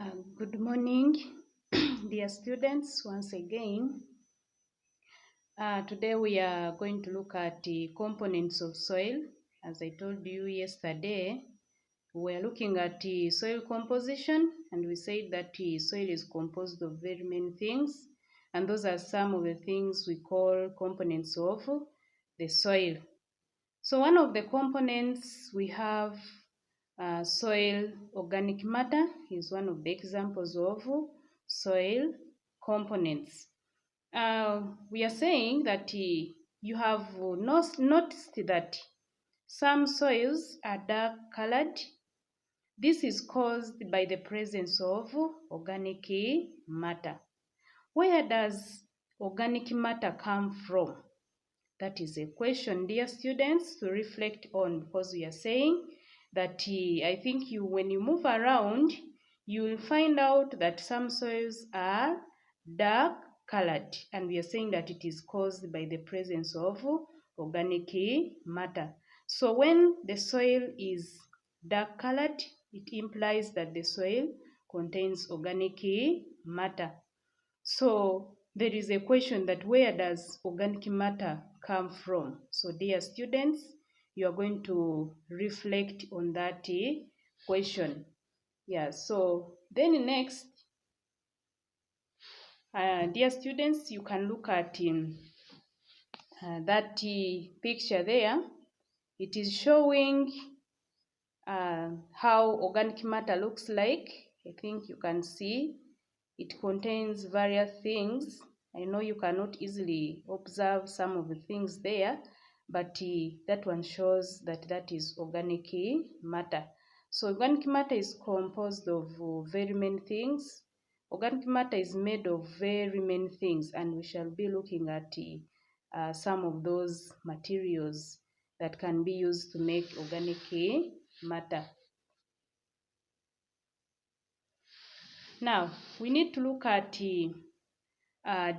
Good morning, dear students, once again. Today we are going to look at the components of soil. As I told you yesterday, we are looking at the soil composition, and we said that the soil is composed of very many things, and those are some of the things we call components of the soil. So one of the components we have soil organic matter is one of the examples of soil components. We are saying that you have noticed that some soils are dark colored. This is caused by the presence of organic matter. Where does organic matter come from? That is a question, dear students, to reflect on, because we are saying that I think when you move around, you will find out that some soils are dark colored, and we are saying that it is caused by the presence of organic matter. So when the soil is dark colored, it implies that the soil contains organic matter. So there is a question that where does organic matter come from? So dear students, you are going to reflect on that question. Yeah, so then next, dear students, you can look at that picture there. It is showing how organic matter looks like. I think you can see it contains various things. I know you cannot easily observe some of the things there, but that one shows that that is organic matter. So organic matter is composed of very many things. Organic matter is made of very many things, and we shall be looking at some of those materials that can be used to make organic matter. Now, we need to look at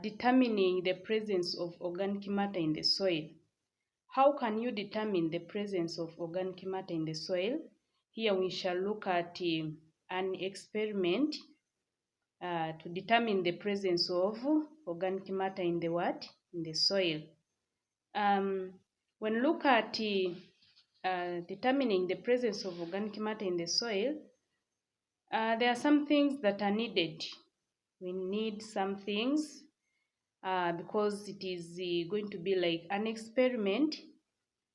determining the presence of organic matter in the soil. How can you determine the presence of organic matter in the soil? Here we shall look at an experiment to determine the presence of organic matter in the what? In the soil. When look at determining the presence of organic matter in the soil, there are some things that are needed. We need some things because it is going to be like an experiment.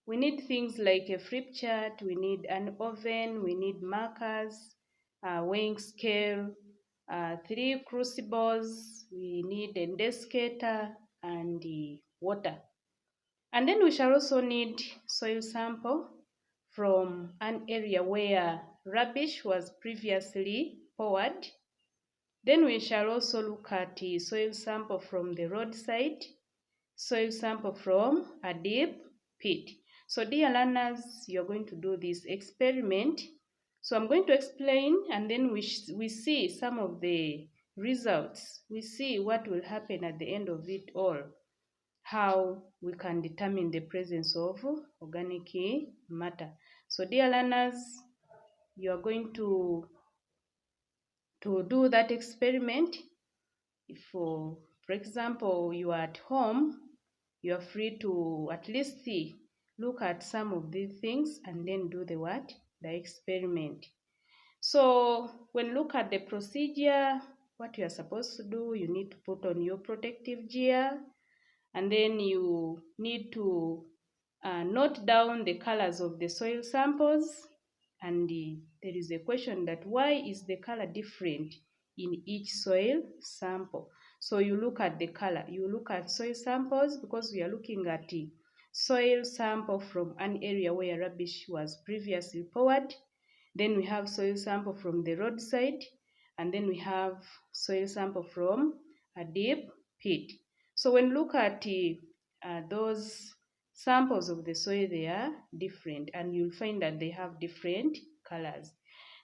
We need things like a flip chart, we need an oven, we need markers, weighing scale, 3 crucibles, we need a desiccator and water. And then we shall also need soil sample from an area where rubbish was previously poured. Then we shall also look at the soil sample from the roadside, soil sample from a deep pit. So dear learners, you are going to do this experiment. So I'm going to explain, and then we see some of the results. We see what will happen at the end of it all, how we can determine the presence of organic matter. So dear learners, you are going to do that experiment. If, for example, you are at home, you are free to at least look at some of these things and then do the what? The experiment. So when look at the procedure, what you are supposed to do, you need to put on your protective gear, and then you need to note down the colors of the soil samples. And there is a question that why is the color different in each soil sample? So you look at the color, you look at soil samples, because we are looking at the soil sample from an area where rubbish was previously poured. Then we have soil sample from the roadside, and then we have soil sample from a deep pit. So when look at those samples of the soil, they are different, and you'll find that they have different colors.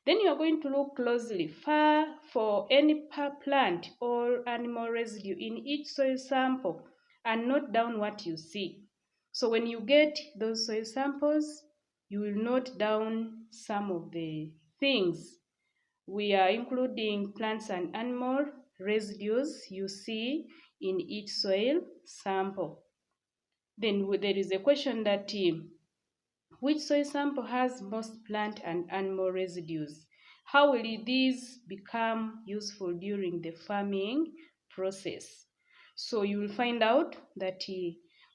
Then you are going to look closely for any plant or animal residue in each soil sample and note down what you see. So when you get those soil samples, you will note down some of the things we are including plants and animal residues you see in each soil sample. Then there is a question that which soil sample has most plant and animal residues? How will these become useful during the farming process? So you will find out that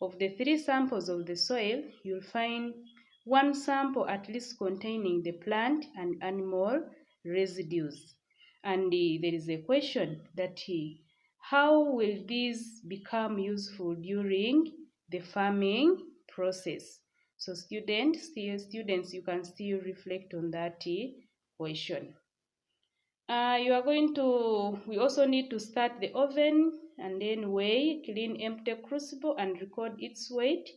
of the 3 samples of the soil, you'll find 1 sample at least containing the plant and animal residues. And there is a question that how will these become useful during the farming process? So students, you can still reflect on that question. We also need to start the oven and then weigh, clean empty crucible and record its weight.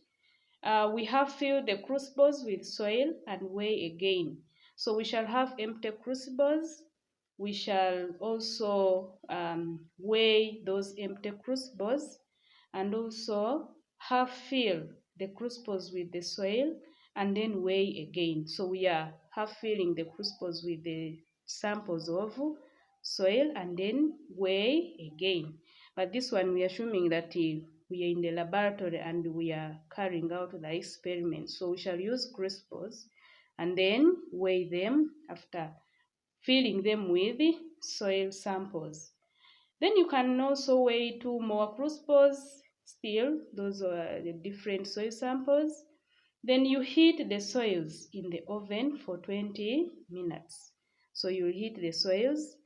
We have filled the crucibles with soil and weigh again. So we shall have empty crucibles. We shall also weigh those empty crucibles and also have filled the crucibles with the soil and then weigh again. So we are half filling the crucibles with the samples of soil and then weigh again. But this one we are assuming that we are in the laboratory and we are carrying out the experiment. So we shall use crucibles and then weigh them after filling them with soil samples. Then you can also weigh 2 more crucibles. Still, those are the different soil samples. Then you heat the soils in the oven for 20 minutes. So you heat the soils,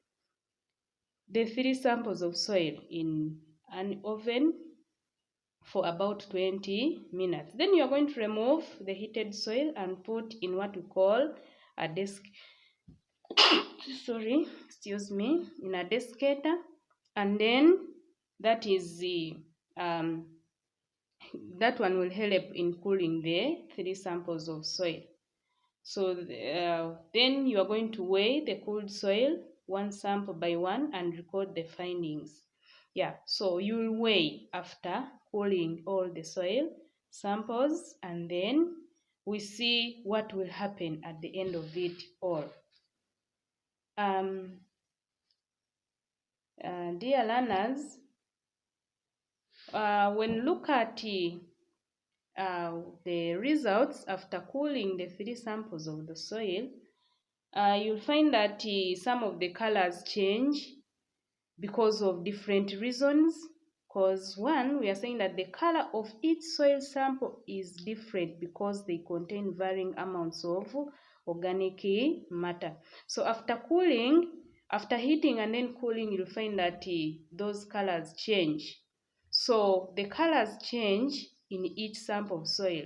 the 3 samples of soil in an oven for about 20 minutes. Then you are going to remove the heated soil and put in what we call a in a desiccator, and then that one will help in cooling the 3 samples of soil. So then you are going to weigh the cooled soil 1 sample by 1 and record the findings. Yeah, so you will weigh after cooling all the soil samples, and then we see what will happen at the end of it all. Dear learners, when you look at the results after cooling the 3 samples of the soil, you'll find that some of the colors change because of different reasons. Because one, we are saying that the color of each soil sample is different because they contain varying amounts of organic matter. So after heating and then cooling, you'll find that those colors change. So the colors change in each sample of soil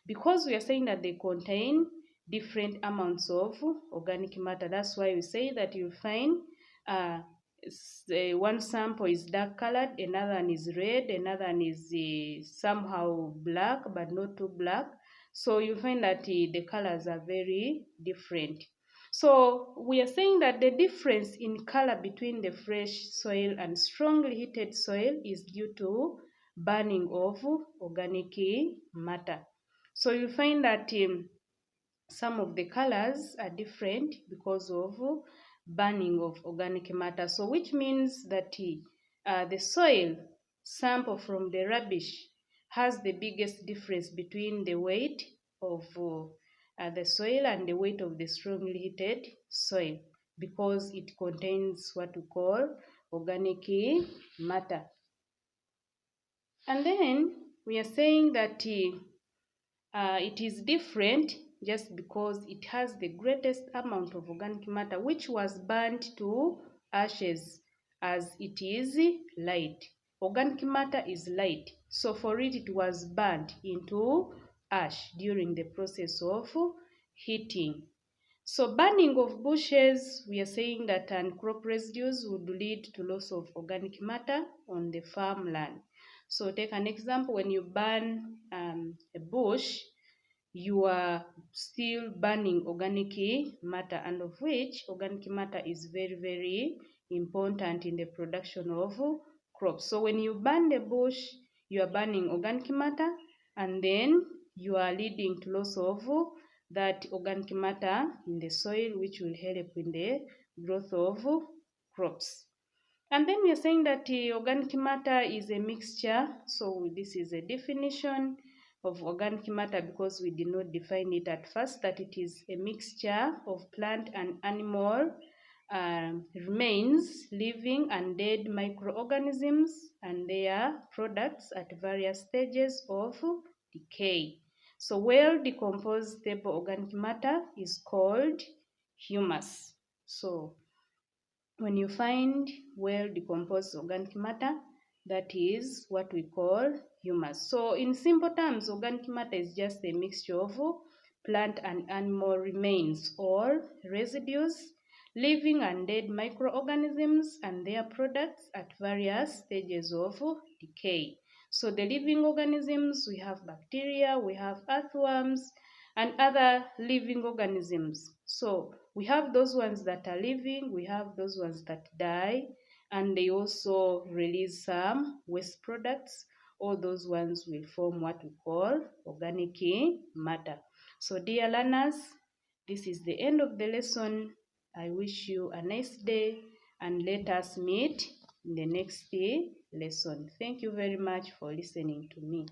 because we are saying that they contain different amounts of organic matter. That's why we say that you'll find one sample is dark colored, another one is red, another one is somehow black but not too black. So you find that the colors are very different. So we are saying that the difference in color between the fresh soil and strongly heated soil is due to burning of organic matter. So you find that some of the colors are different because of burning of organic matter. So which means that the soil sample from the rubbish has the biggest difference between the weight of the soil and the weight of the strongly heated soil because it contains what we call organic matter. And then we are saying that it is different just because it has the greatest amount of organic matter which was burnt to ashes, as it is light. Organic matter is light, so for it, it was burnt into ash during the process of heating. So burning of bushes, we are saying that crop residues would lead to loss of organic matter on the farmland. So take an example, when you burn a bush, you are still burning organic matter, and of which organic matter is very, very important in the production of crops. So when you burn the bush, you are burning organic matter, and then you are leading to loss of that organic matter in the soil, which will help in the growth of crops. And then we are saying that organic matter is a mixture. So this is a definition of organic matter, because we did not define it at first, that it is a mixture of plant and animal remains, living and dead microorganisms and their products at various stages of decay. So well decomposed stable organic matter is called humus. So when you find well decomposed organic matter, that is what we call humus. So in simple terms, organic matter is just a mixture of plant and animal remains or residues, living and dead microorganisms and their products at various stages of decay. So the living organisms, we have bacteria, we have earthworms, and other living organisms. So we have those ones that are living, we have those ones that die, and they also release some waste products. All those ones will form what we call organic matter. So dear learners, this is the end of the lesson. I wish you a nice day, and let us meet in the next lesson. Thank you very much for listening to me.